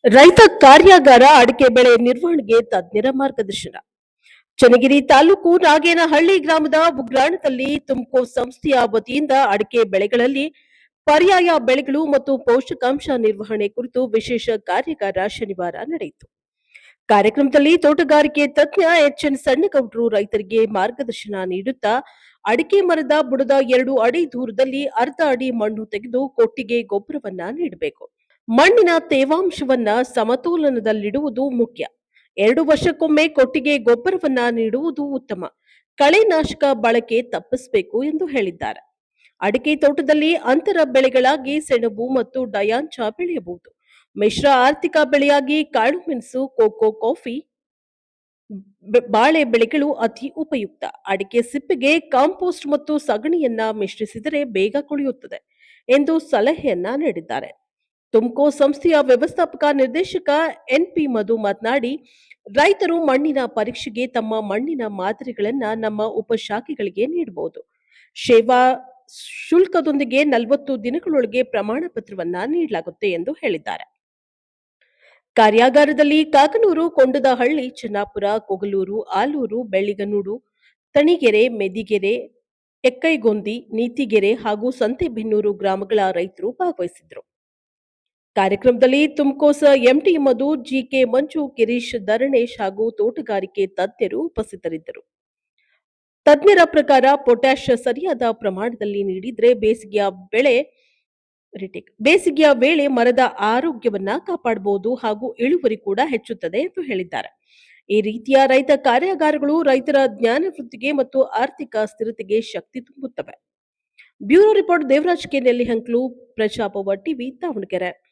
ರೈತ ಕಾರ್ಯಾಗಾರ ಅಡಿಕೆ ಬೆಳೆ ನಿರ್ವಹಣೆಗೆ ತಜ್ಞರ ಮಾರ್ಗದರ್ಶನ. ಚನ್ನಗಿರಿ ತಾಲೂಕು ನಾಗೇನಹಳ್ಳಿ ಗ್ರಾಮದ ಬುಗ್ರಾಣದಲ್ಲಿ ತುಮ್ಕೋ ಸಂಸ್ಥೆಯ ವತಿಯಿಂದ ಅಡಿಕೆ ಬೆಳೆಗಳಲ್ಲಿ ಪರ್ಯಾಯ ಬೆಳೆಗಳು ಮತ್ತು ಪೋಷಕಾಂಶ ನಿರ್ವಹಣೆ ಕುರಿತು ವಿಶೇಷ ಕಾರ್ಯಾಗಾರ ಶನಿವಾರ ನಡೆಯಿತು. ಕಾರ್ಯಕ್ರಮದಲ್ಲಿ ತೋಟಗಾರಿಕೆ ತಜ್ಞ ಎಚ್ಎನ್ ಸಣ್ಣಗೌಡರು ರೈತರಿಗೆ ಮಾರ್ಗದರ್ಶನ ನೀಡುತ್ತಾ ಅಡಿಕೆ ಮರದ ಬುಡದ 2 ಅಡಿ ದೂರದಲ್ಲಿ ಅರ್ಧ ಅಡಿ ಮಣ್ಣು ತೆಗೆದು ಕೊಟ್ಟಿಗೆ ಗೊಬ್ಬರವನ್ನ ನೀಡಬೇಕು. ಮಣ್ಣಿನ ತೇವಾಂಶವನ್ನ ಸಮತೋಲನದಲ್ಲಿಡುವುದು ಮುಖ್ಯ. 2 ವರ್ಷಕ್ಕೊಮ್ಮೆ ಕೊಟ್ಟಿಗೆ ಗೊಬ್ಬರವನ್ನ ನೀಡುವುದು ಉತ್ತಮ. ಕಳೆನಾಶಕ ಬಳಕೆ ತಪ್ಪಿಸಬೇಕು ಎಂದು ಹೇಳಿದ್ದಾರೆ. ಅಡಿಕೆ ತೋಟದಲ್ಲಿ ಅಂತರ ಬೆಳೆಗಳಾಗಿ ಸೆಣಬು ಮತ್ತು ಡಯಾಂಚ ಬೆಳೆಯಬಹುದು. ಮಿಶ್ರ ಆರ್ಥಿಕ ಬೆಳೆಯಾಗಿ ಕಾಳುಮೆಣಸು, ಕೋಕೋ, ಕಾಫಿ, ಬಾಳೆ ಬೆಳೆಗಳು ಅತಿ ಉಪಯುಕ್ತ. ಅಡಿಕೆ ಸಿಪ್ಪೆಗೆ ಕಾಂಪೋಸ್ಟ್ ಮತ್ತು ಸಗಣಿಯನ್ನ ಮಿಶ್ರಿಸಿದರೆ ಬೇಗ ಕೊಳೆಯುತ್ತದೆ ಎಂದು ಸಲಹೆಯನ್ನ ನೀಡಿದ್ದಾರೆ. ತುಮ್ಕೋ ಸಂಸ್ಥೆಯ ವ್ಯವಸ್ಥಾಪಕ ನಿರ್ದೇಶಕ ಎನ್ಪಿ ಮಧು ಮಾತನಾಡಿ, ರೈತರು ಮಣ್ಣಿನ ಪರೀಕ್ಷೆಗೆ ತಮ್ಮ ಮಣ್ಣಿನ ಮಾದರಿಗಳನ್ನ ನಮ್ಮ ಉಪಶಾಖೆಗಳಿಗೆ ನೀಡಬಹುದು. ಸೇವಾ ಶುಲ್ಕದೊಂದಿಗೆ 40 ದಿನಗಳೊಳಗೆ ಪ್ರಮಾಣ ಪತ್ರವನ್ನ ನೀಡಲಾಗುತ್ತೆ ಎಂದು ಹೇಳಿದ್ದಾರೆ. ಕಾರ್ಯಾಗಾರದಲ್ಲಿ ಕಾಕನೂರು, ಕೊಂಡದಹಳ್ಳಿ, ಚೆನ್ನಾಪುರ, ಕೊಗಲೂರು, ಆಲೂರು, ಬೆಳ್ಳಿಗನೂಡು, ತಣಿಗೆರೆ, ಮೆದಿಗೆರೆ, ಎಕ್ಕೈಗೊಂದಿ, ನೀತಿಗೆರೆ ಹಾಗೂ ಸಂತೆಬೆನ್ನೂರು ಗ್ರಾಮಗಳ ರೈತರು ಭಾಗವಹಿಸಿದ್ರು. ಕಾರ್ಯಕ್ರಮದಲ್ಲಿ ತುಮ್ಕೋಸ ಎಂಟಿ ಮಧು, ಜಿಕೆ ಮಂಜು, ಗಿರೀಶ್, ಧರಣೇಶ್ ಹಾಗೂ ತೋಟಗಾರಿಕೆ ತಜ್ಞರು ಉಪಸ್ಥಿತರಿದ್ದರು. ತಜ್ಞರ ಪ್ರಕಾರ ಪೊಟ್ಯಾಷ್ ಸರಿಯಾದ ಪ್ರಮಾಣದಲ್ಲಿ ನೀಡಿದ್ರೆ ಬೇಸಿಗೆಯ ವೇಳೆ ಮರದ ಆರೋಗ್ಯವನ್ನ ಕಾಪಾಡಬಹುದು ಹಾಗೂ ಇಳುವರಿ ಕೂಡ ಹೆಚ್ಚುತ್ತದೆ ಎಂದು ಹೇಳಿದ್ದಾರೆ. ಈ ರೀತಿಯ ರೈತ ಕಾರ್ಯಾಗಾರಗಳು ರೈತರ ಜ್ಞಾನ ವೃದ್ಧಿಗೆ ಮತ್ತು ಆರ್ಥಿಕ ಸ್ಥಿರತೆಗೆ ಶಕ್ತಿ ತುಂಬುತ್ತವೆ. ಬ್ಯೂರೋ ರಿಪೋರ್ಟ್ ದೇವರಾಜ್ ಕೆ ನೆಲ್ಲಿಹಂಕ್ಲು, ಪ್ರಜಾಪವ ಟಿವಿ, ದಾವಣಗೆರೆ.